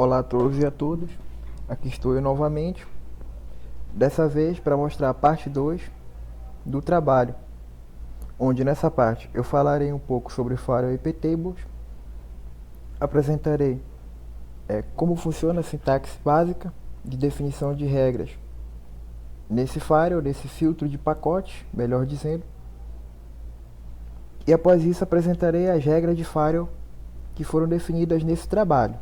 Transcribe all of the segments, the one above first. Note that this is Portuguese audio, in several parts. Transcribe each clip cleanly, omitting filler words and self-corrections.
Olá a todos e a todas, aqui estou eu novamente, dessa vez para mostrar a parte 2 do trabalho, onde nessa parte eu falarei um pouco sobre Firewall IP Tables, apresentarei como funciona a sintaxe básica de definição de regras nesse Firewall, nesse filtro de pacotes, melhor dizendo, e após isso apresentarei as regras de Firewall que foram definidas nesse trabalho,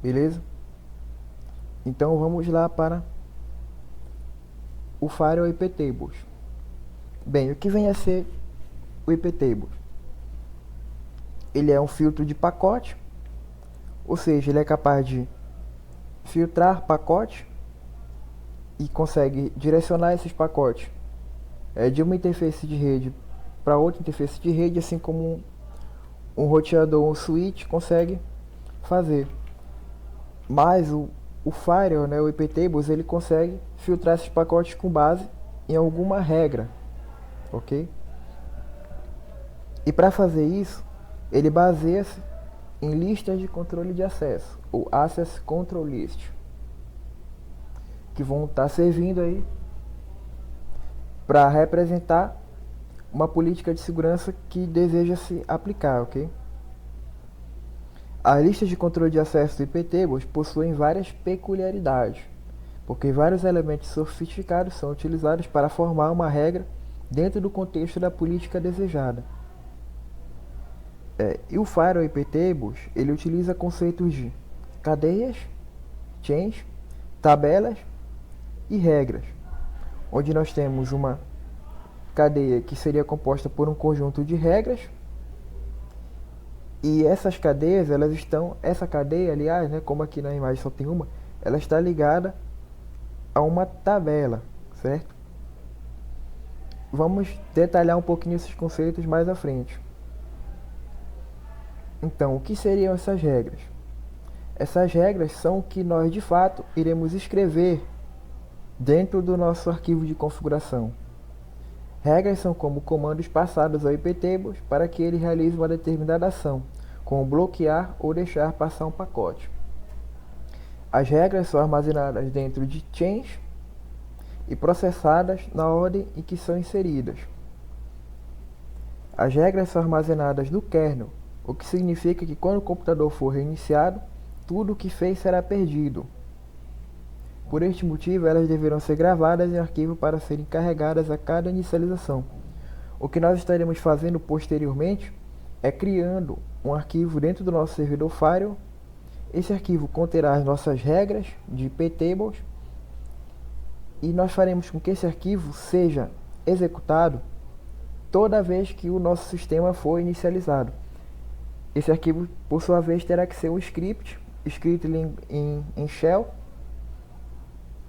beleza? Então vamos lá para o Firewall IP Tables. Bem, o que vem a ser o IP Tables? Ele é um filtro de pacote, ou seja, ele é capaz de filtrar pacotes e consegue direcionar esses pacotes de uma interface de rede para outra interface de rede, assim como um roteador ou um switch consegue fazer. Mas o Firewall, o IP Tables, ele consegue filtrar esses pacotes com base em alguma regra, ok? E para fazer isso, ele baseia-se em listas de controle de acesso, ou Access Control List, que vão estar servindo aí para representar uma política de segurança que deseja se aplicar, ok? As listas de controle de acesso do IP Tables possuem várias peculiaridades, porque vários elementos sofisticados são utilizados para formar uma regra dentro do contexto da política desejada. E o Firewall IP Tables, ele utiliza conceitos de cadeias, chains, tabelas e regras, onde nós temos uma cadeia que seria composta por um conjunto de regras, e essas cadeias, essa cadeia, aliás, como aqui na imagem só tem uma, ela está ligada a uma tabela, certo? Vamos detalhar um pouquinho esses conceitos mais à frente. Então, o que seriam essas regras? Essas regras são o que nós, de fato, iremos escrever dentro do nosso arquivo de configuração. Regras são como comandos passados ao IP Tables para que ele realize uma determinada ação, como bloquear ou deixar passar um pacote. As regras são armazenadas dentro de chains e processadas na ordem em que são inseridas. As regras são armazenadas no kernel, o que significa que quando o computador for reiniciado, tudo o que fez será perdido. Por este motivo, elas deverão ser gravadas em arquivo para serem carregadas a cada inicialização. O que nós estaremos fazendo posteriormente é criando um arquivo dentro do nosso servidor Firewall. Esse arquivo conterá as nossas regras de IP Tables e nós faremos com que esse arquivo seja executado toda vez que o nosso sistema for inicializado. Esse arquivo, por sua vez, terá que ser um script escrito em Shell,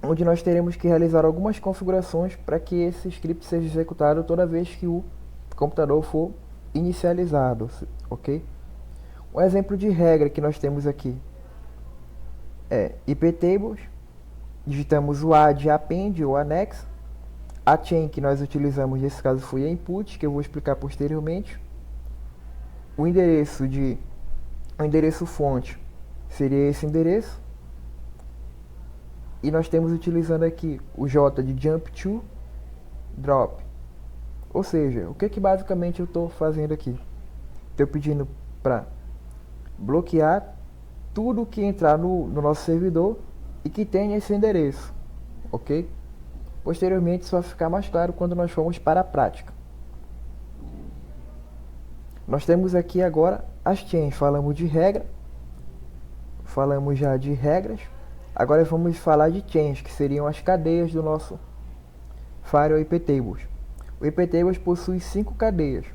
onde nós teremos que realizar algumas configurações para que esse script seja executado toda vez que o computador for inicializado, ok? Um exemplo de regra que nós temos aqui é IP Tables, digitamos o A de append ou annex, a chain que nós utilizamos nesse caso foi a input, que eu vou explicar posteriormente. O endereço fonte seria esse endereço. E nós temos utilizando aqui o J de jump to drop. Ou seja, o que basicamente eu estou fazendo aqui? Estou pedindo para bloquear tudo que entrar no nosso servidor e que tenha esse endereço, ok? Posteriormente isso vai ficar mais claro quando nós formos para a prática. Nós temos aqui agora as chains, falamos de regra, falamos já de regras, agora vamos falar de chains, que seriam as cadeias do nosso Firewall IP Tables. O IP Tables possui 5 cadeias: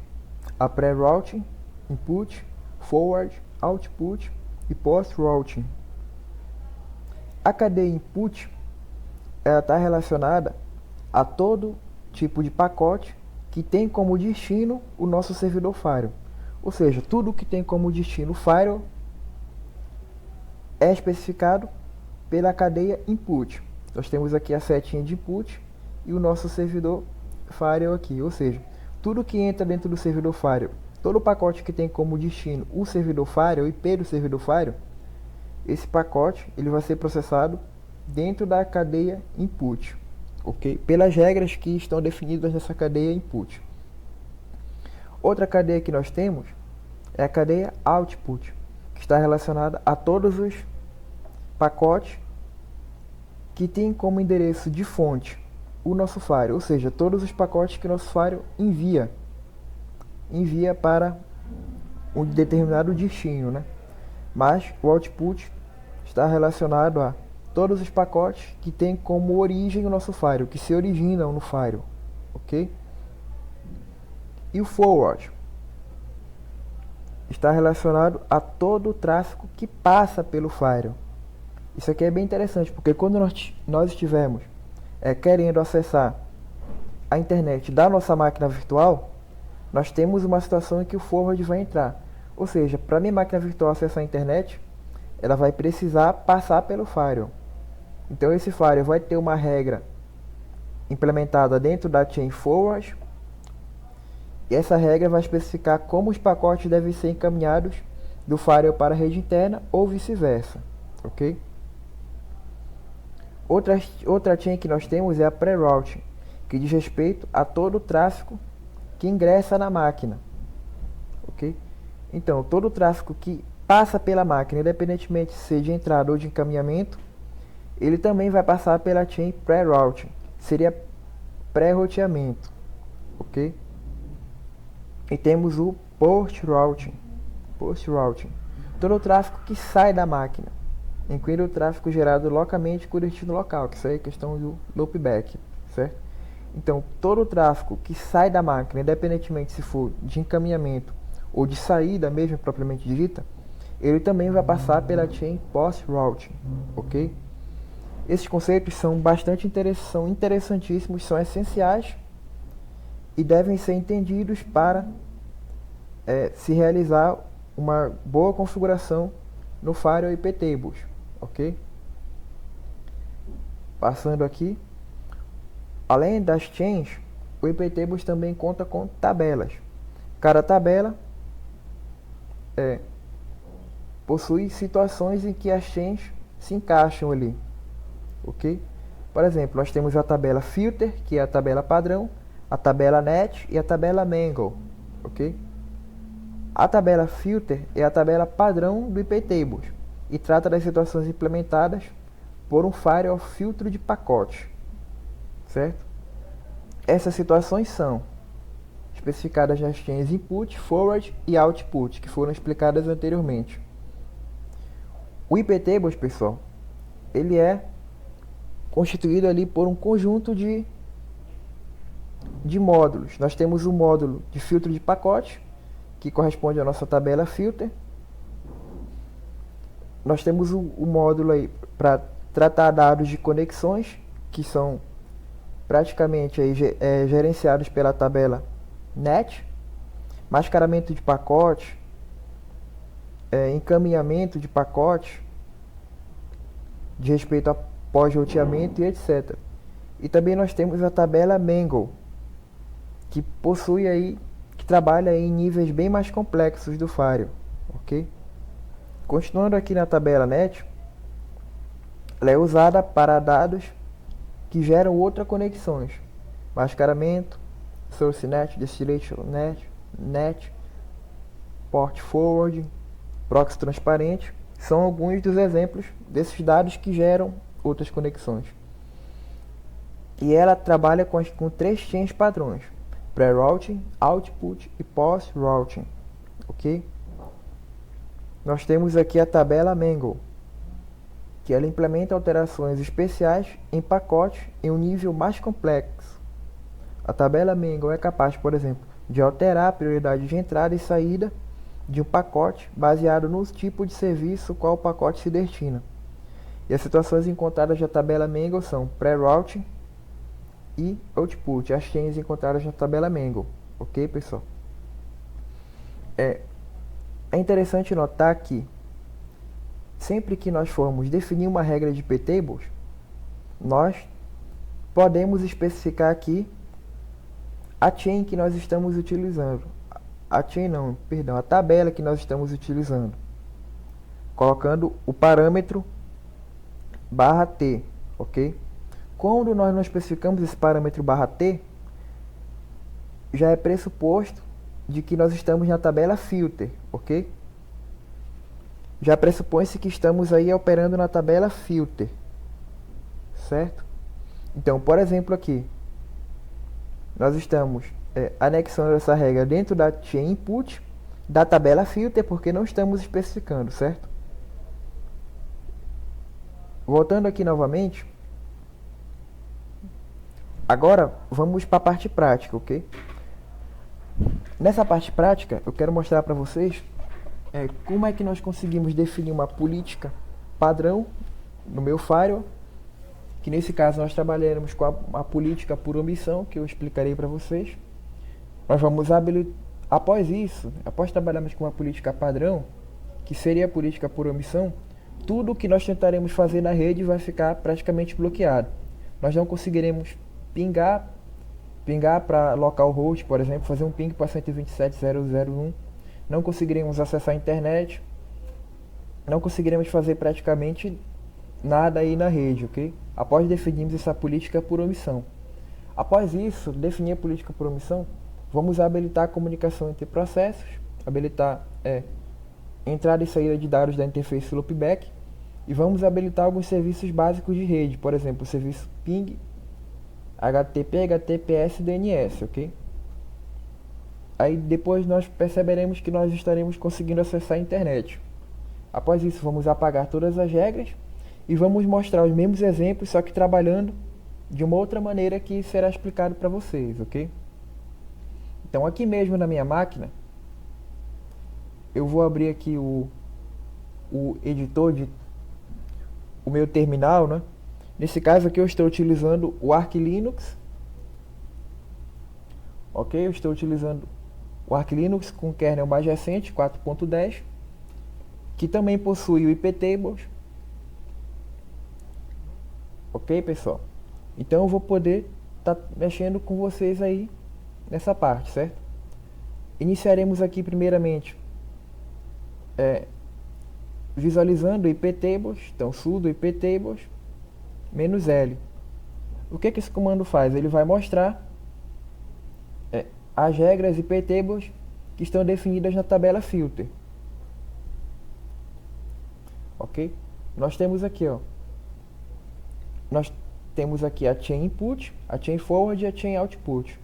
a pré-routing, input, forward, output e post-routing. A cadeia input está relacionada a todo tipo de pacote que tem como destino o nosso servidor Firewall. Ou seja, tudo que tem como destino o Firewall é especificado pela cadeia input. Nós temos aqui a setinha de input e o nosso servidor Firewall aqui. Ou seja, tudo que entra dentro do servidor Firewall, todo pacote que tem como destino o servidor Firewall, o IP do servidor Firewall, esse pacote ele vai ser processado dentro da cadeia input, ok? Pelas regras que estão definidas nessa cadeia input. Outra cadeia que nós temos é a cadeia output, que está relacionada a todos os pacotes que tem como endereço de fonte o nosso Firewall, ou seja, todos os pacotes que o nosso Firewall envia para um determinado destino, né? Mas o output está relacionado a todos os pacotes que tem como origem o nosso Firewall, que se originam no Firewall, ok? E o forward está relacionado a todo o tráfego que passa pelo Firewall. Isso aqui é bem interessante, porque quando nós estivermos querendo acessar a internet da nossa máquina virtual, nós temos uma situação em que o forward vai entrar. Ou seja, para a minha máquina virtual acessar a internet, ela vai precisar passar pelo firewall. Então esse firewall vai ter uma regra implementada dentro da chain forward, e essa regra vai especificar como os pacotes devem ser encaminhados do firewall para a rede interna ou vice-versa, ok? Outra chain que nós temos é a pre-routing, que diz respeito a todo o tráfego que ingressa na máquina, ok? Então, todo o tráfego que passa pela máquina, independentemente se seja de entrada ou de encaminhamento, ele também vai passar pela chain pre-routing, seria pré-roteamento, ok? E temos o post-routing, todo o tráfego que sai da máquina, incluindo o tráfego gerado localmente com o destino local, que isso aí é questão do loopback, certo? Então, todo o tráfego que sai da máquina, independentemente se for de encaminhamento ou de saída mesmo propriamente dita, ele também vai passar pela chain post-routing, ok? Esses conceitos são são interessantíssimos, são essenciais e devem ser entendidos para se realizar uma boa configuração no Firewall IP Tables, ok? Passando aqui, além das chains, o IP Tables também conta com tabelas. Cada tabela possui situações em que as chains se encaixam ali, ok? Por exemplo, nós temos a tabela filter, que é a tabela padrão, a tabela net e a tabela mangle, ok? A tabela filter é a tabela padrão do IP Tables e trata das situações implementadas por um firewall filtro de pacote, certo? Essas situações são especificadas nas chains input, forward e output, que foram explicadas anteriormente. O IP Tables, pessoal, ele é constituído ali por um conjunto de módulos. Nós temos o módulo de filtro de pacote, que corresponde à nossa tabela filter. Nós temos o módulo aí para tratar dados de conexões, que são praticamente aí, gerenciados pela tabela net, mascaramento de pacote, encaminhamento de pacote, de respeito a pós-roteamento e etc. E também nós temos a tabela mangle, que possui aí, que trabalha em níveis bem mais complexos do firewall, ok? Continuando aqui na tabela net, ela é usada para dados que geram outras conexões, mascaramento, source net, destination net, port forwarding, proxy transparente, são alguns dos exemplos desses dados que geram outras conexões. E ela trabalha com 3 chains padrões: pre-routing, output e post-routing, ok? Nós temos aqui a tabela mangle, que ela implementa alterações especiais em pacotes em um nível mais complexo. A tabela mangle é capaz, por exemplo, de alterar a prioridade de entrada e saída de um pacote baseado no tipo de serviço ao qual o pacote se destina. E as situações encontradas na tabela mangle são pre-routing e output, as chains encontradas na tabela mangle, ok, pessoal? É interessante notar que sempre que nós formos definir uma regra de IP Tables, nós podemos especificar aqui a chain que nós estamos utilizando. A tabela que nós estamos utilizando. colocando o parâmetro barra T, ok? Quando nós não especificamos esse parâmetro barra T, já é pressuposto de que nós estamos na tabela filter, ok? Já pressupõe-se que estamos aí operando na tabela filter, certo? Então, por exemplo, aqui, nós estamos anexando essa regra dentro da chain input da tabela filter, porque não estamos especificando, certo? Voltando aqui novamente, agora vamos para a parte prática, ok? Nessa parte prática, eu quero mostrar para vocês como é que nós conseguimos definir uma política padrão no meu firewall, que nesse caso nós trabalharemos com a política por omissão, que eu explicarei para vocês. Nós vamos habilitar, após trabalharmos com uma política padrão, que seria a política por omissão, tudo que nós tentaremos fazer na rede vai ficar praticamente bloqueado. Nós não conseguiremos pingar para localhost, por exemplo, fazer um ping para 127.0.0.1. Não conseguiremos acessar a internet. Não conseguiremos fazer praticamente nada aí na rede, ok? Após definirmos essa política por omissão. Após isso, definir a política por omissão, vamos habilitar a comunicação entre processos, habilitar entrada e saída de dados da interface loopback, e vamos habilitar alguns serviços básicos de rede, por exemplo, o serviço ping, HTTP, HTTPS e DNS, ok? Aí depois nós perceberemos que nós estaremos conseguindo acessar a internet. Após isso, vamos apagar todas as regras e vamos mostrar os mesmos exemplos, só que trabalhando de uma outra maneira que será explicado para vocês, ok? Então aqui mesmo na minha máquina, eu vou abrir aqui o editor o meu terminal, né? Nesse caso aqui eu estou utilizando o Arch Linux, ok? Eu estou utilizando o Arch Linux com o kernel mais recente, 4.10, que também possui o iptables, ok, pessoal? Então eu vou poder estar mexendo com vocês aí nessa parte, certo? Iniciaremos aqui primeiramente visualizando o iptables, então sudo iptables -l. O que esse comando faz? Ele vai mostrar as regras iptables que estão definidas na tabela filter, ok? Nós temos aqui, nós temos aqui a chain input, a chain forward e a chain output.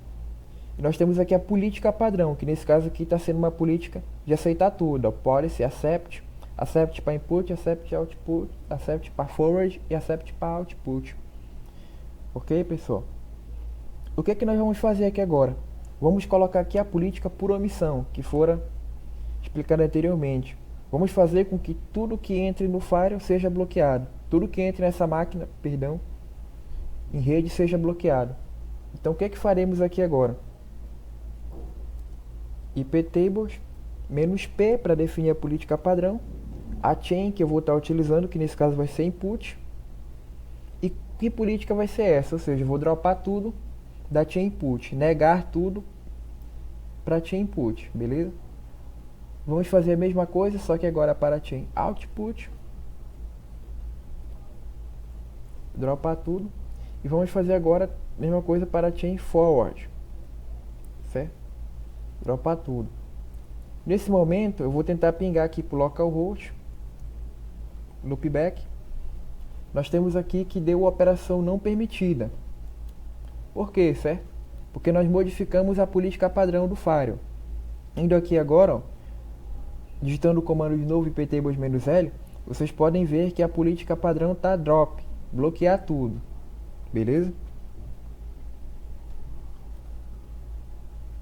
E nós temos aqui a política padrão, que nesse caso aqui está sendo uma política de aceitar tudo, policy, accept para input, accept output, accept para forward e accept para output. Ok, pessoal? O que nós vamos fazer aqui agora? Vamos colocar aqui a política por omissão, que fora explicada anteriormente. Vamos fazer com que tudo que entre no firewall seja bloqueado. Tudo que entre nessa máquina, em rede seja bloqueado. Então o que faremos aqui agora? iptables -p para definir a política padrão, a chain que eu vou estar utilizando, que nesse caso vai ser input, e que política vai ser essa? Ou seja, eu vou dropar tudo da chain input, negar tudo para chain input, beleza? Vamos fazer a mesma coisa, só que agora para a chain output, dropar tudo, e vamos fazer agora a mesma coisa para a chain forward, certo? Dropar tudo. Nesse momento eu vou tentar pingar aqui para o localhost, loopback. Nós temos aqui que deu operação não permitida. Por quê, certo? Porque nós modificamos a política padrão do firewall. Indo aqui agora, digitando o comando de novo iptables -l, vocês podem ver que a política padrão está drop, bloquear tudo, beleza?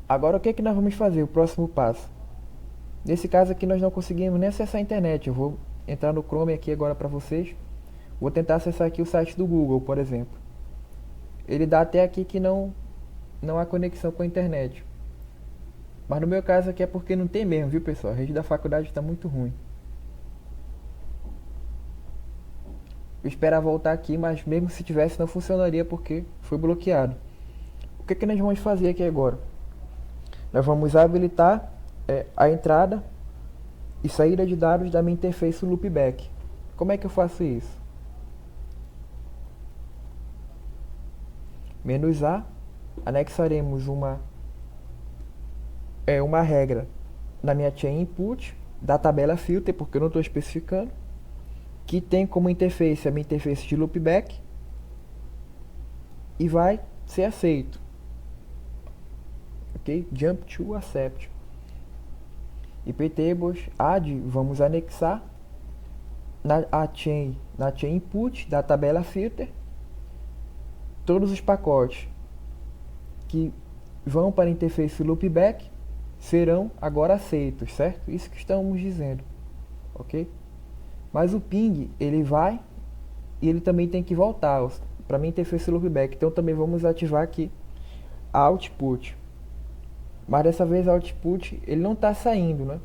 Agora o que nós vamos fazer? O próximo passo. Nesse caso aqui nós não conseguimos nem acessar a internet. Eu vou entrar no Chrome aqui agora para vocês. Vou tentar acessar aqui o site do Google, por exemplo. Ele dá até aqui que não há conexão com a internet. Mas no meu caso aqui é porque não tem mesmo, viu, pessoal? A rede da faculdade está muito ruim. Eu esperava voltar aqui, mas mesmo se tivesse não funcionaria porque foi bloqueado. O que nós vamos fazer aqui agora? Nós vamos habilitar a entrada e saída de dados da minha interface loopback. Como é que eu faço isso? Menos A, anexaremos uma regra na minha chain input da tabela filter, porque eu não estou especificando, que tem como interface a minha interface de loopback e vai ser aceito. Ok? Jump to accept. iptables add, vamos anexar na chain input da tabela filter todos os pacotes que vão para a interface loopback serão agora aceitos, certo? Isso que estamos dizendo, ok? Mas o ping, ele vai e ele também tem que voltar para minha interface loopback. Então também vamos ativar aqui a output. Mas dessa vez a output ele não está saindo, né?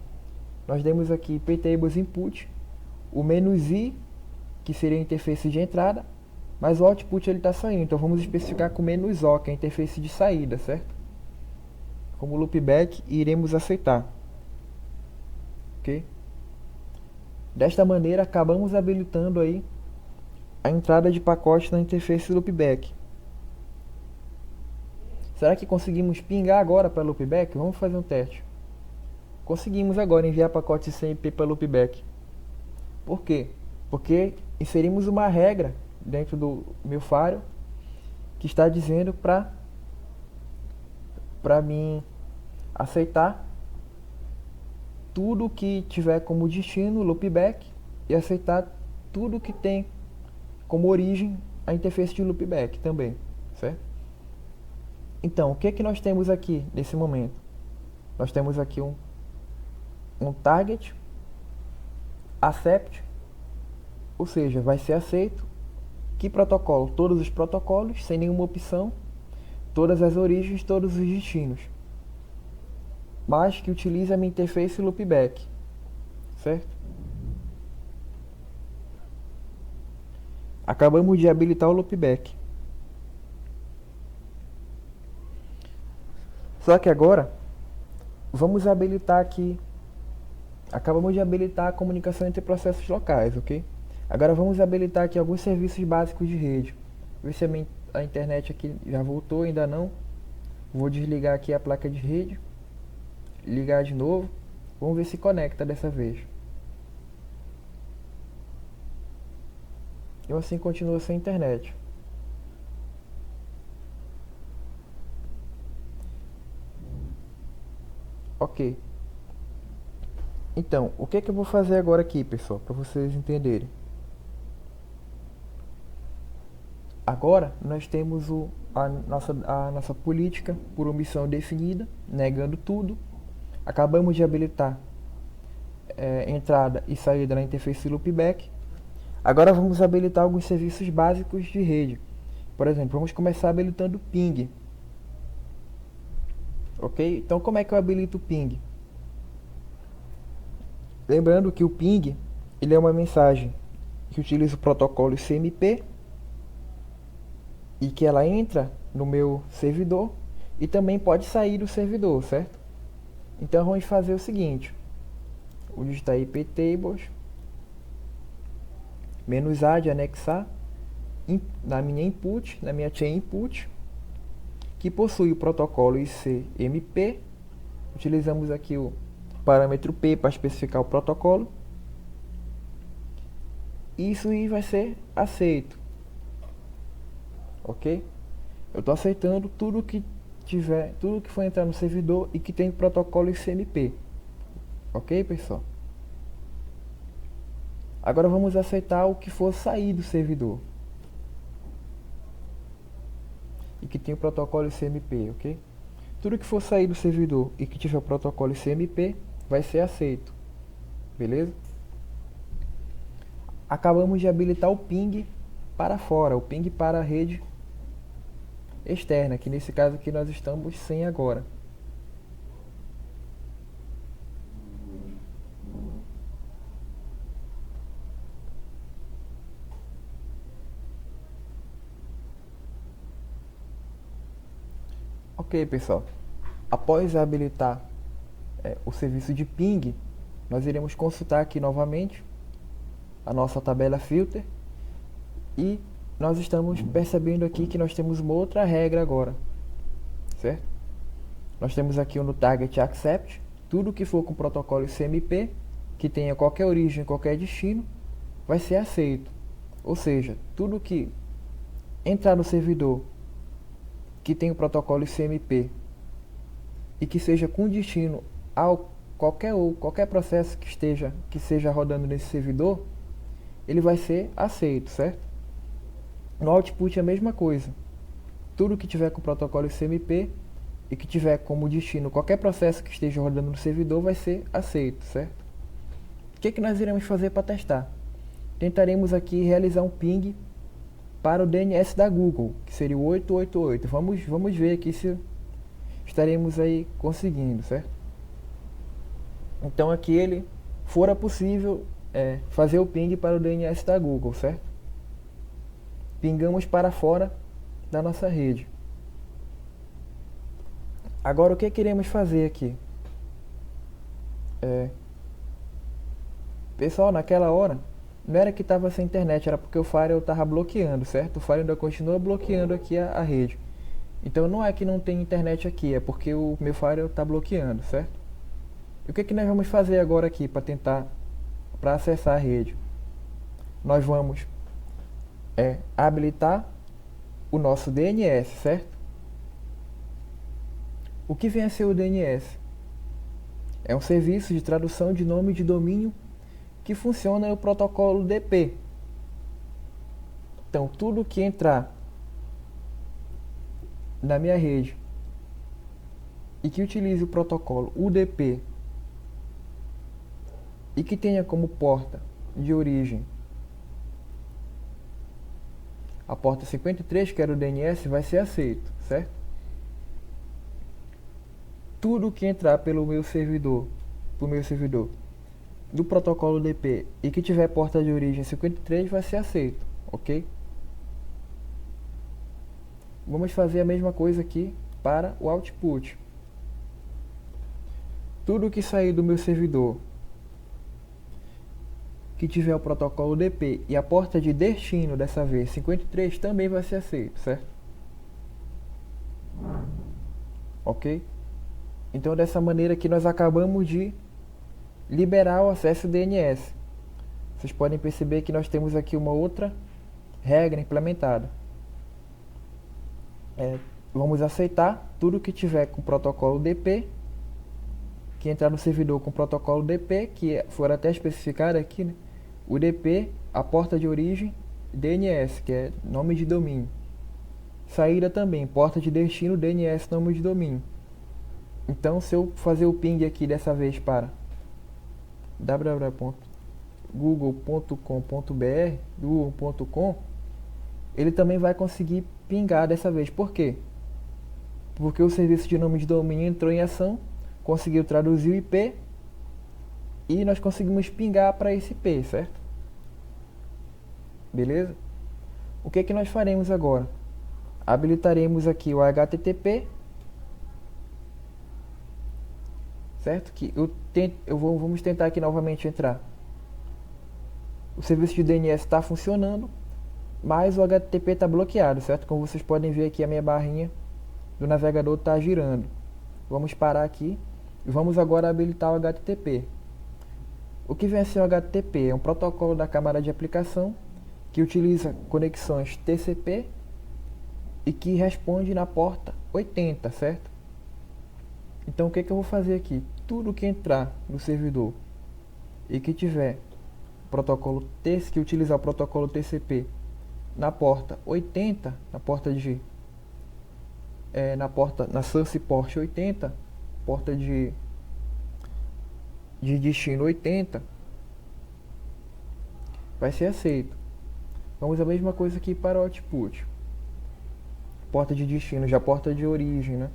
Nós demos aqui iptables input, o "-i", que seria a interface de entrada, mas o output ele está saindo. Então vamos especificar com "-o", que é a interface de saída, certo? Como loopback, iremos aceitar. Ok? Desta maneira acabamos habilitando aí a entrada de pacote na interface loopback. Será que conseguimos pingar agora para loopback? Vamos fazer um teste. Conseguimos agora enviar pacote CMP para loopback. Por quê? Porque inserimos uma regra dentro do meu Firewall que está dizendo para mim aceitar tudo que tiver como destino loopback e aceitar tudo que tem como origem a interface de loopback também, certo? Então, o que é que nós temos aqui nesse momento? Nós temos aqui um target accept, ou seja, vai ser aceito. Que protocolo? Todos os protocolos, sem nenhuma opção, todas as origens, todos os destinos, mas que utilize a minha interface loopback, certo? Acabamos de habilitar o loopback. Só que agora, vamos habilitar aqui. Acabamos de habilitar a comunicação entre processos locais, ok? Agora vamos habilitar aqui alguns serviços básicos de rede. Ver se a internet aqui já voltou, ainda não. Vou desligar aqui a placa de rede. Ligar de novo. Vamos ver se conecta dessa vez. Eu assim continuo sem internet. Ok. Então, o que é que eu vou fazer agora aqui, pessoal, para vocês entenderem? Agora, nós temos a nossa política por omissão definida, negando tudo. Acabamos de habilitar entrada e saída na interface loopback. Agora vamos habilitar alguns serviços básicos de rede. Por exemplo, vamos começar habilitando o ping. Ok? Então, como é que eu habilito o ping? Lembrando que o ping ele é uma mensagem que utiliza o protocolo CMP e que ela entra no meu servidor e também pode sair do servidor, certo? Então vamos fazer o seguinte: vou digitar iptables "-a" de anexar na minha input, na minha chain input, que possui o protocolo ICMP. Utilizamos aqui o parâmetro P para especificar o protocolo. Isso aí vai ser aceito. Ok? Eu estou aceitando tudo que for entrar no servidor e que tem o protocolo ICMP. Ok, pessoal? Agora vamos aceitar o que for sair do servidor e que tem o protocolo ICMP, ok? Tudo que for sair do servidor e que tiver o protocolo ICMP vai ser aceito, beleza? Acabamos de habilitar o ping para fora, o ping para a rede externa, que nesse caso aqui nós estamos sem agora. Ok, pessoal. Após habilitar o serviço de ping, nós iremos consultar aqui novamente a nossa tabela filter e nós estamos percebendo aqui que nós temos uma outra regra agora, certo? Nós temos aqui no Target Accept, tudo que for com protocolo CMP, que tenha qualquer origem, qualquer destino, vai ser aceito. Ou seja, tudo que entrar no servidor que tem o protocolo CMP e que seja com destino ao qualquer processo que seja rodando nesse servidor, ele vai ser aceito, certo? No output é a mesma coisa. Tudo que tiver com o protocolo CMP e que tiver como destino qualquer processo que esteja rodando no servidor vai ser aceito, certo? O que nós iremos fazer para testar? Tentaremos aqui realizar um ping para o DNS da Google, que seria o 888. Vamos ver aqui se estaremos aí conseguindo, certo? Então aqui ele fora possível fazer o ping para o DNS da Google, certo? Pingamos para fora da nossa rede. Agora o que queremos fazer aqui? Pessoal, naquela hora não era que estava sem internet, era porque o Firewall estava bloqueando, certo? O Firewall ainda continua bloqueando aqui a rede. Então não é que não tem internet aqui, é porque o meu Firewall está bloqueando, certo? E o que nós vamos fazer agora aqui para acessar a rede? Nós vamos habilitar o nosso DNS, certo? O que vem a ser o DNS? É um serviço de tradução de nome de domínio que funciona no protocolo DP. Então, tudo que entrar na minha rede e que utilize o protocolo UDP e que tenha como porta de origem a porta 53, que era o DNS, vai ser aceito, certo? Tudo que entrar pelo meu servidor, do protocolo DP e que tiver porta de origem 53 vai ser aceito, ok? Vamos fazer a mesma coisa aqui para o output. Tudo que sair do meu servidor que tiver o protocolo DP e a porta de destino dessa vez 53 também vai ser aceito, certo? Ok? Então dessa maneira aqui nós acabamos de liberar o acesso DNS. Vocês podem perceber que nós temos aqui uma outra regra implementada. Vamos aceitar tudo que tiver com protocolo DP, que entrar no servidor com protocolo DP, que for até especificado aqui, né? O DP, a porta de origem, DNS, que é nome de domínio. Saída também, porta de destino, DNS, nome de domínio. Então, se eu fazer o ping aqui dessa vez para www.google.com.br, ele também vai conseguir pingar dessa vez. Por quê? Porque o serviço de nome de domínio entrou em ação, conseguiu traduzir o IP e nós conseguimos pingar para esse IP, certo? Beleza? O que nós faremos agora? Habilitaremos aqui o HTTP, certo? Vamos tentar aqui novamente entrar. O serviço de DNS está funcionando, mas o HTTP está bloqueado, certo? Como vocês podem ver aqui, a minha barrinha do navegador está girando. Vamos parar aqui e vamos agora habilitar o HTTP. O que vem a ser o HTTP? É um protocolo da camada de aplicação que utiliza conexões TCP e que responde na porta 80, certo? Então o que eu vou fazer aqui? Tudo que entrar no servidor e que tiver protocolo que utilizar o protocolo TCP na porta 80, na source port 80, porta de destino 80, vai ser aceito. Vamos a mesma coisa aqui para o output. Porta de destino, já porta de origem, né?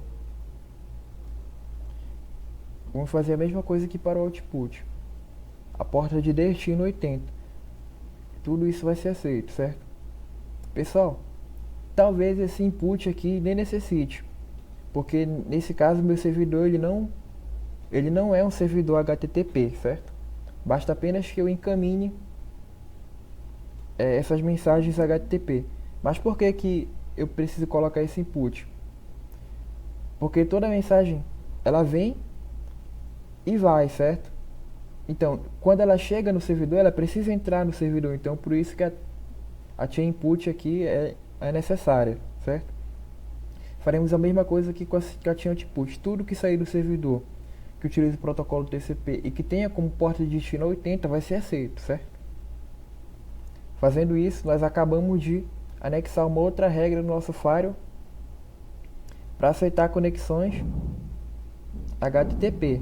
Vamos fazer a mesma coisa aqui para o output. A porta de destino 80. Tudo isso vai ser aceito, certo? Pessoal, talvez esse input aqui nem necessite, porque nesse caso meu servidor ele não é um servidor HTTP, certo? Basta apenas que eu encaminhe essas mensagens HTTP. Mas por que que eu preciso colocar esse input? Porque toda mensagem ela vem e vai, certo? Então, quando ela chega no servidor, ela precisa entrar no servidor. Então, por isso que a chain input aqui é necessária, certo? Faremos a mesma coisa aqui com a chain output. Tudo que sair do servidor que utilize o protocolo TCP e que tenha como porta de destino 80 vai ser aceito, certo? Fazendo isso, nós acabamos de anexar uma outra regra no nosso firewall para aceitar conexões HTTP.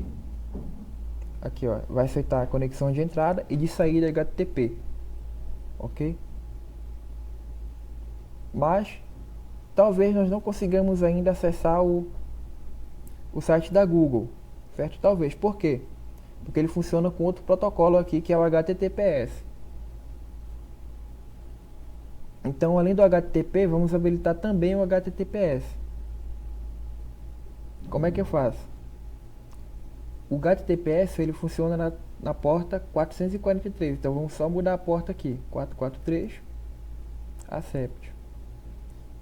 Aqui, ó, vai aceitar a conexão de entrada e de saída HTTP, ok? Mas talvez nós não consigamos ainda acessar o site da Google, certo? Talvez. Por quê? Porque ele funciona com outro protocolo aqui, que é o HTTPS. Então, além do HTTP, vamos habilitar também o HTTPS. Como é que eu faço? O HTTPS ele funciona na porta 443. Então, vamos só mudar a porta aqui. 443, accept.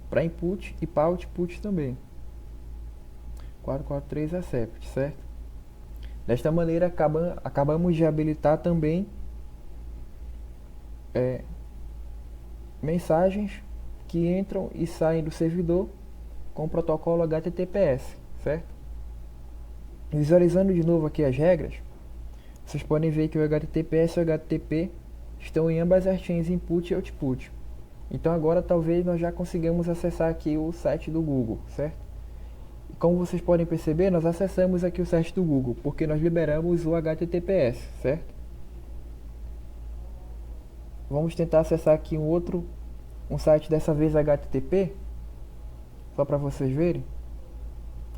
Para input e para output também. 443, accept, certo? Desta maneira, acabamos de habilitar também mensagens que entram e saem do servidor com o protocolo HTTPS, certo? Visualizando de novo aqui as regras, vocês podem ver que o HTTPS e o HTTP estão em ambas as chains input e output. Então agora talvez nós já consigamos acessar aqui o site do Google, certo? E como vocês podem perceber, nós acessamos aqui o site do Google, porque nós liberamos o HTTPS, certo? Vamos tentar acessar aqui um site dessa vez HTTP, só para vocês verem.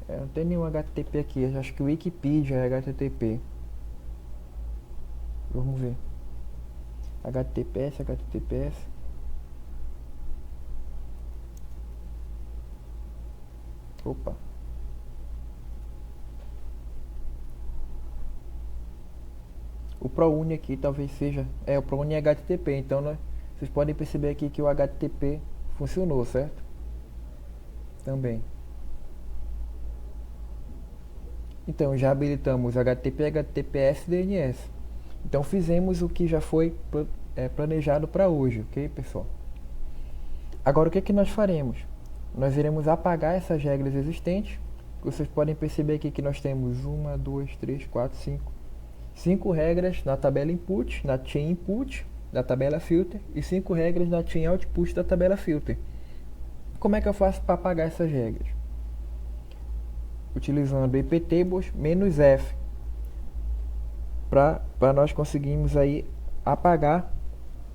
Não tem nenhum HTTP aqui, eu acho que o Wikipedia é HTTP. Vamos ver. HTTPS. Opa. O ProUni aqui talvez seja. O ProUni é HTTP, então né, vocês podem perceber aqui que o HTTP funcionou, certo? Também. Então já habilitamos HTTP, HTTPS e DNS. Então fizemos o que já foi planejado para hoje, ok, pessoal? Agora o que é que nós faremos? Nós iremos apagar essas regras existentes. Vocês podem perceber aqui que nós temos 1, 2, 3, 4, 5 regras na tabela input, na chain input da tabela filter e 5 regras na chain output da tabela filter. Como é que eu faço para apagar essas regras? Utilizando iptables -f para nós conseguirmos aí apagar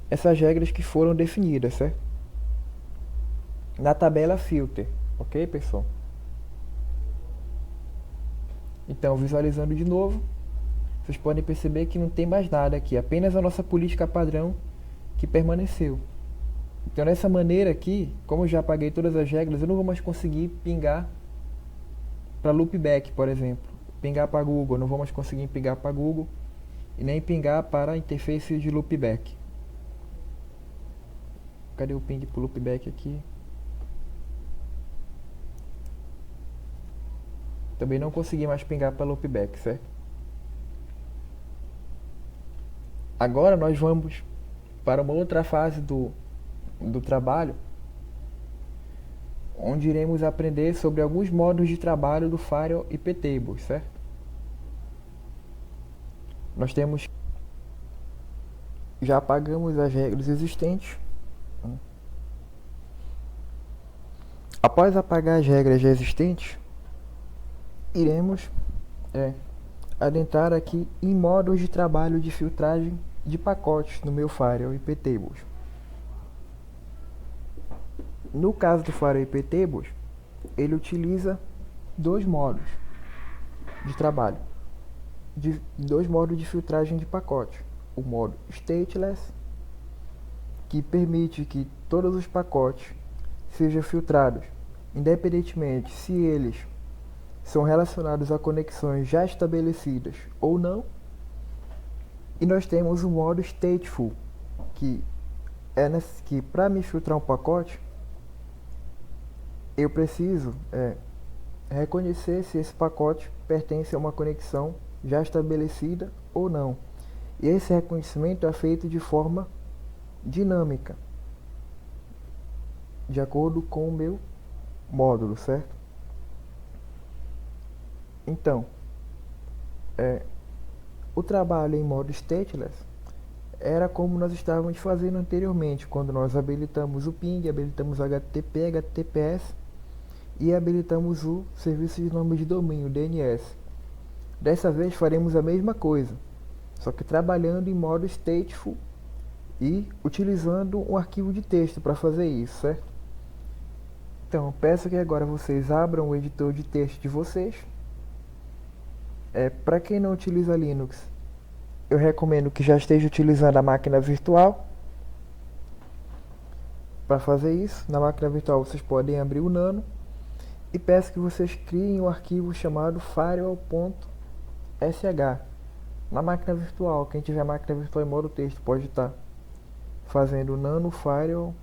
essas regras que foram definidas, certo? Na tabela filter, ok, pessoal? Então, visualizando de novo, vocês podem perceber que não tem mais nada aqui, apenas a nossa política padrão que permaneceu. Então, dessa maneira aqui, como eu já apaguei todas as regras, eu não vou mais conseguir pingar para loopback, por exemplo. Pingar para Google, não vou mais conseguir pingar para Google e nem pingar para a interface de loopback. Cadê o ping para loopback aqui? Também não consegui mais pingar para loopback, certo? Agora nós vamos para uma outra fase do trabalho, onde iremos aprender sobre alguns modos de trabalho do Firewall iptables, certo? Nós temos... Já apagamos as regras existentes. Após apagar as regras já existentes, iremos adentrar aqui em modos de trabalho de filtragem de pacotes no meu Firewall iptables. No caso do Firewall iptables, ele utiliza dois modos de trabalho, dois modos de filtragem de pacote. O modo stateless, que permite que todos os pacotes sejam filtrados, independentemente se eles são relacionados a conexões já estabelecidas ou não. E nós temos o modo stateful, que que para me filtrar um pacote, eu preciso reconhecer se esse pacote pertence a uma conexão já estabelecida ou não. E esse reconhecimento é feito de forma dinâmica, de acordo com o meu módulo, certo? Então, o trabalho em modo stateless era como nós estávamos fazendo anteriormente, quando nós habilitamos o ping, habilitamos HTTP, HTTPS e habilitamos o serviço de nome de domínio, DNS. Dessa vez faremos a mesma coisa, só que trabalhando em modo stateful e utilizando um arquivo de texto para fazer isso, certo? Então, peço que agora vocês abram o editor de texto de vocês. Para quem não utiliza Linux, eu recomendo que já esteja utilizando a máquina virtual. Para fazer isso, na máquina virtual vocês podem abrir o Nano e peço que vocês criem um arquivo chamado firewall.sh. Na máquina virtual, quem tiver máquina virtual em modo texto pode estar fazendo nano firewall.sh,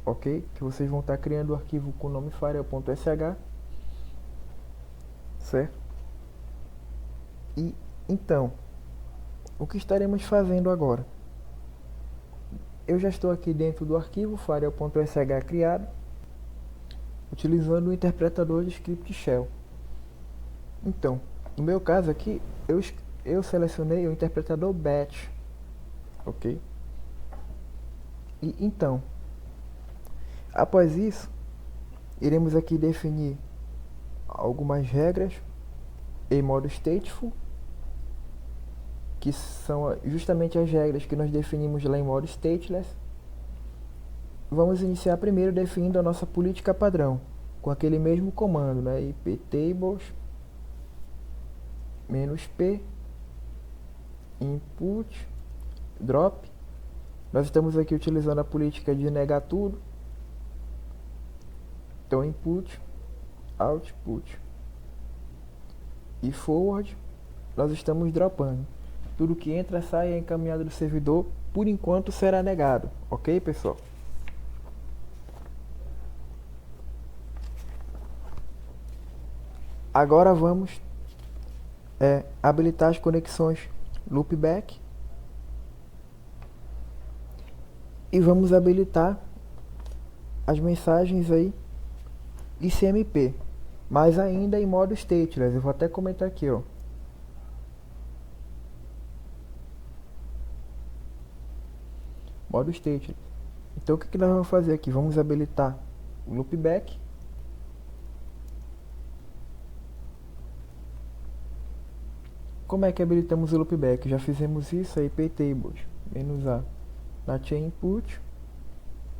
ok? Que vocês vão estar criando o arquivo com o nome firewall.sh, certo? E então, o que estaremos fazendo agora? Eu já estou aqui dentro do arquivo firewall.sh criado, utilizando o interpretador de script shell. Então, no meu caso aqui, eu selecionei o interpretador batch, ok? E então, após isso, iremos aqui definir algumas regras em modo stateful, que são justamente as regras que nós definimos lá em modo stateless. Vamos iniciar primeiro definindo a nossa política padrão, com aquele mesmo comando, né? iptables -p input drop. Nós estamos aqui utilizando a política de negar tudo. Então, input, output e forward, nós estamos dropando. Tudo que entra, sai, é encaminhado do servidor, por enquanto será negado, ok, pessoal? Agora vamos habilitar as conexões loopback e vamos habilitar as mensagens aí ICMP, mas ainda em modo stateless. Eu vou até comentar aqui, ó. Modo stateless. Então o que nós vamos fazer aqui? Vamos habilitar o loopback. Como é que habilitamos o loopback? Já fizemos isso aí, iptables -a na chain input,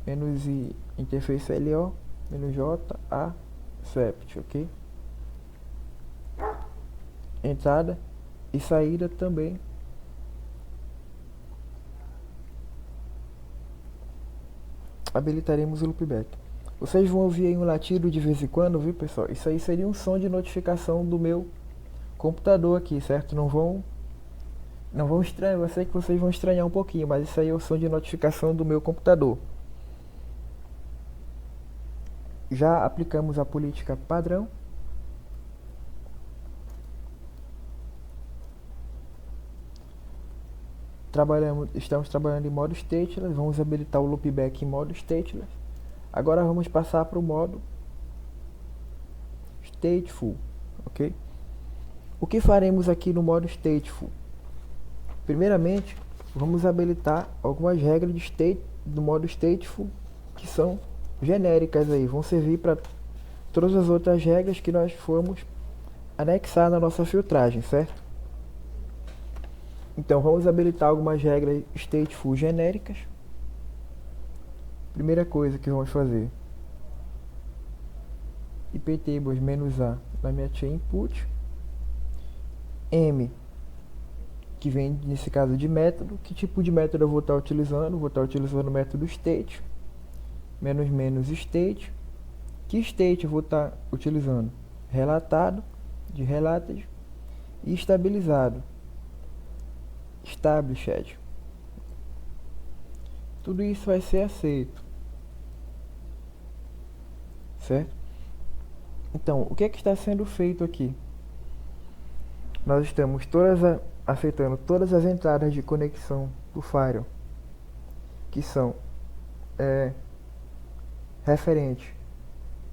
-i interface LO, -j a sept, ok? Entrada e saída também. Habilitaremos o loopback. Vocês vão ouvir aí um latido de vez em quando, viu, pessoal? Isso aí seria um som de notificação do meu computador aqui, certo? Não vão estranhar, eu sei que vocês vão estranhar um pouquinho, mas isso aí é o som de notificação do meu computador. Já aplicamos a política padrão. Estamos trabalhando em modo stateless, vamos habilitar o loopback em modo stateless. Agora vamos passar para o modo stateful, ok? O que faremos aqui no modo stateful? Primeiramente, vamos habilitar algumas regras do modo stateful que são genéricas aí, vão servir para todas as outras regras que nós formos anexar na nossa filtragem, certo? Então vamos habilitar algumas regras stateful genéricas. Primeira coisa que vamos fazer: iptables -a na minha chain input, m, que vem nesse caso de método. Que tipo de método eu vou estar utilizando? Vou estar utilizando o método state, -state. Que state eu vou estar utilizando? Relatado, de related, e estabilizado. Established. Tudo isso vai ser aceito, certo? Então, o que é que está sendo feito aqui? Nós estamos aceitando todas as entradas de conexão do Firewall, que são referentes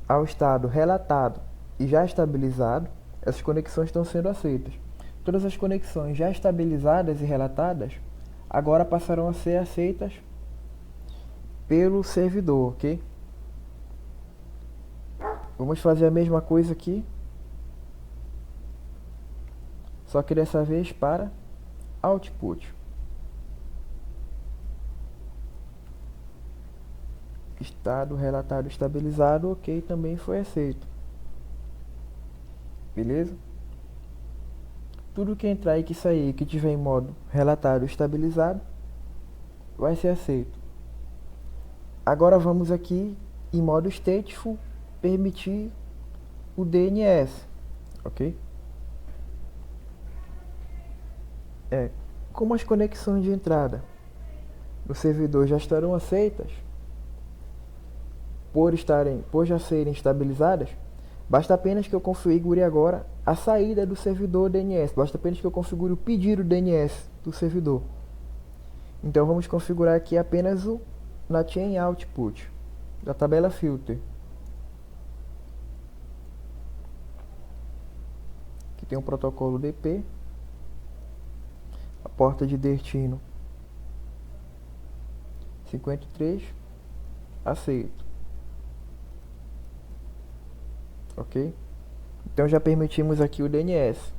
ao estado relatado e já estabilizado. Essas conexões estão sendo aceitas. Todas as conexões já estabilizadas e relatadas agora passarão a ser aceitas pelo servidor, ok? Vamos fazer a mesma coisa aqui, só que dessa vez para output. Estado relatado estabilizado, ok, também foi aceito. Beleza? Tudo que entrar e que sair, que tiver em modo relatado estabilizado, vai ser aceito. Agora vamos aqui em modo stateful, permitir o DNS, ok? Como as conexões de entrada no servidor já estarão aceitas, por já serem estabilizadas, basta apenas que eu configure agora a saída do servidor DNS. Basta apenas que eu configure o pedido DNS do servidor. Então vamos configurar aqui apenas na chain output da tabela filter. Aqui tem um protocolo DP, a porta de destino 53, aceito. Ok? Então já permitimos aqui o DNS.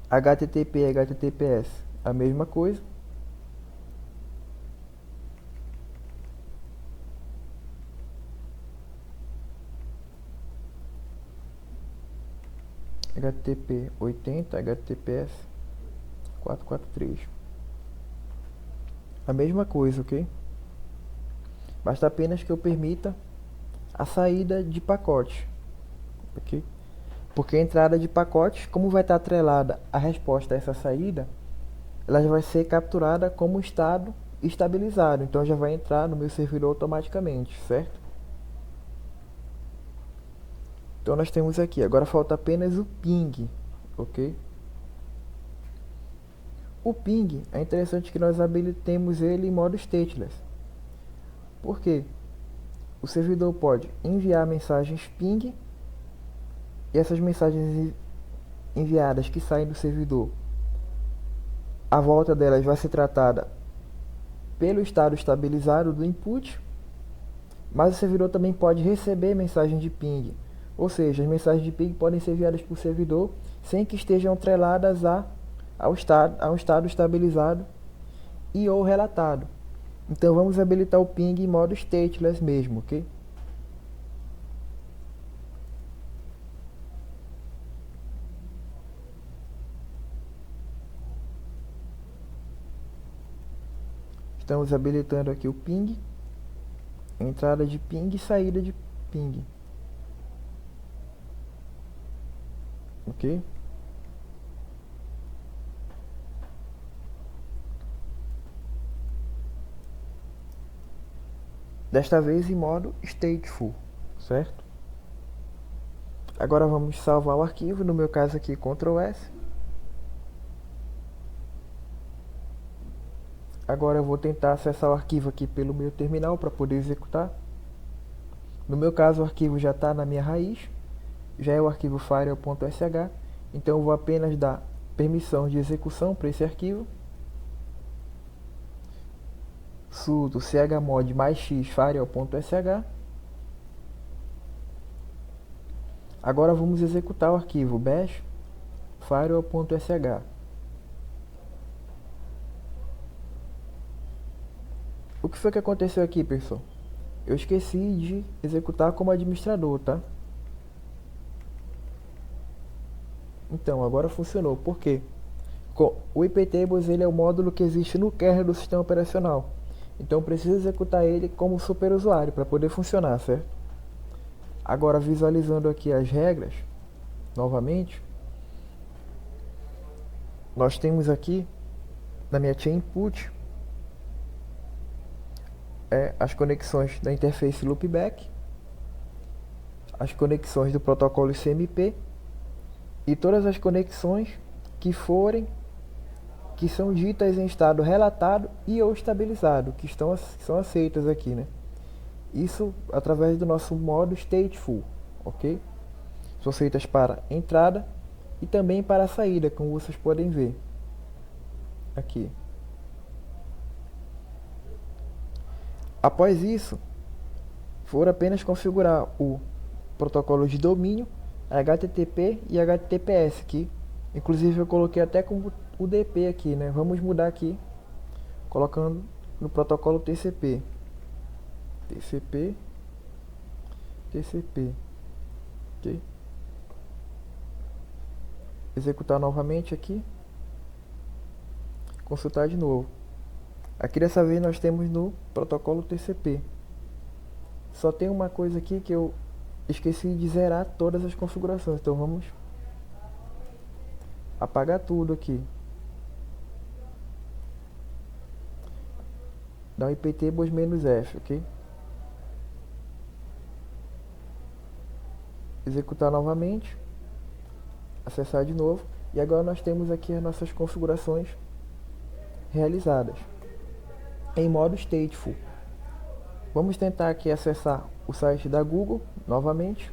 HTTP e HTTPS, a mesma coisa. HTTP 80, HTTPS 443. A mesma coisa, ok? Basta apenas que eu permita a saída de pacote, ok? Porque a entrada de pacotes, como vai estar atrelada a resposta a essa saída, ela já vai ser capturada como estado estabilizado, então já vai entrar no meu servidor automaticamente, certo? Então nós temos aqui, agora falta apenas o ping, ok? O ping é interessante que nós habilitemos ele em modo stateless. Por quê? O servidor pode enviar mensagens ping e essas mensagens enviadas que saem do servidor, a volta delas vai ser tratada pelo estado estabilizado do input, mas o servidor também pode receber mensagens de ping, ou seja, as mensagens de ping podem ser enviadas para o servidor sem que estejam atreladas ao estado estabilizado e ou relatado. Então vamos habilitar o ping em modo stateless mesmo, ok? Estamos habilitando aqui o ping, entrada de ping e saída de ping, ok? Desta vez em modo stateful, certo? Agora vamos salvar o arquivo, no meu caso aqui Ctrl S. Agora eu vou tentar acessar o arquivo aqui pelo meu terminal para poder executar. No meu caso o arquivo já está na minha raiz, já é o arquivo firewall.sh, então eu vou apenas dar permissão de execução para esse arquivo. Sudo chmod mais x firewall.sh. Agora vamos executar o arquivo bash firewall.sh. O que foi que aconteceu aqui, pessoal? Eu esqueci de executar como administrador, tá? Então, agora funcionou. Por quê? O iptables ele é o módulo que existe no kernel do sistema operacional. Então, preciso executar ele como superusuário para poder funcionar, certo? Agora, visualizando aqui as regras, novamente, nós temos aqui na minha chain input as conexões da interface loopback, as conexões do protocolo CMP e todas as conexões que são ditas em estado relatado e ou estabilizado, que são aceitas aqui, né? Isso através do nosso modo stateful, ok? São aceitas para entrada e também para a saída, como vocês podem ver aqui. Após isso, for apenas configurar o protocolo de domínio, HTTP e HTTPS aqui. Inclusive eu coloquei até como UDP aqui, né? Vamos mudar aqui, colocando no protocolo TCP. TCP, ok? Executar novamente aqui, consultar de novo. Aqui dessa vez nós temos no protocolo TCP. Só tem uma coisa aqui que eu esqueci de zerar todas as configurações, então vamos apagar tudo aqui. Dá um IPT -F, ok? Executar novamente, acessar de novo, e agora nós temos aqui as nossas configurações realizadas em modo stateful. Vamos tentar aqui acessar o site da Google novamente.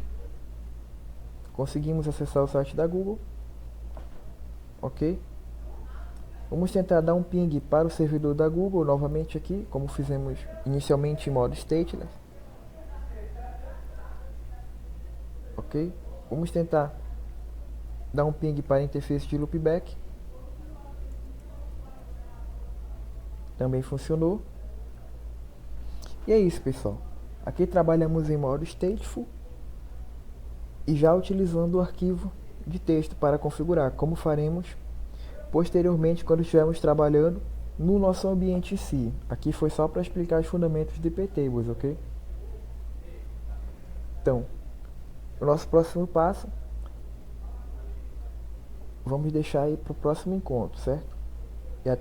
Conseguimos acessar o site da Google, ok? Vamos tentar dar um ping para o servidor da Google novamente aqui, como fizemos inicialmente em modo stateless, ok? Vamos tentar dar um ping para a interface de loopback, também funcionou. E é isso, pessoal. Aqui trabalhamos em modo stateful e já utilizando o arquivo de texto para configurar, como faremos posteriormente quando estivermos trabalhando no nosso ambiente em si. Aqui foi só para explicar os fundamentos de iptables, ok? Então, o nosso próximo passo, vamos deixar aí para o próximo encontro, certo?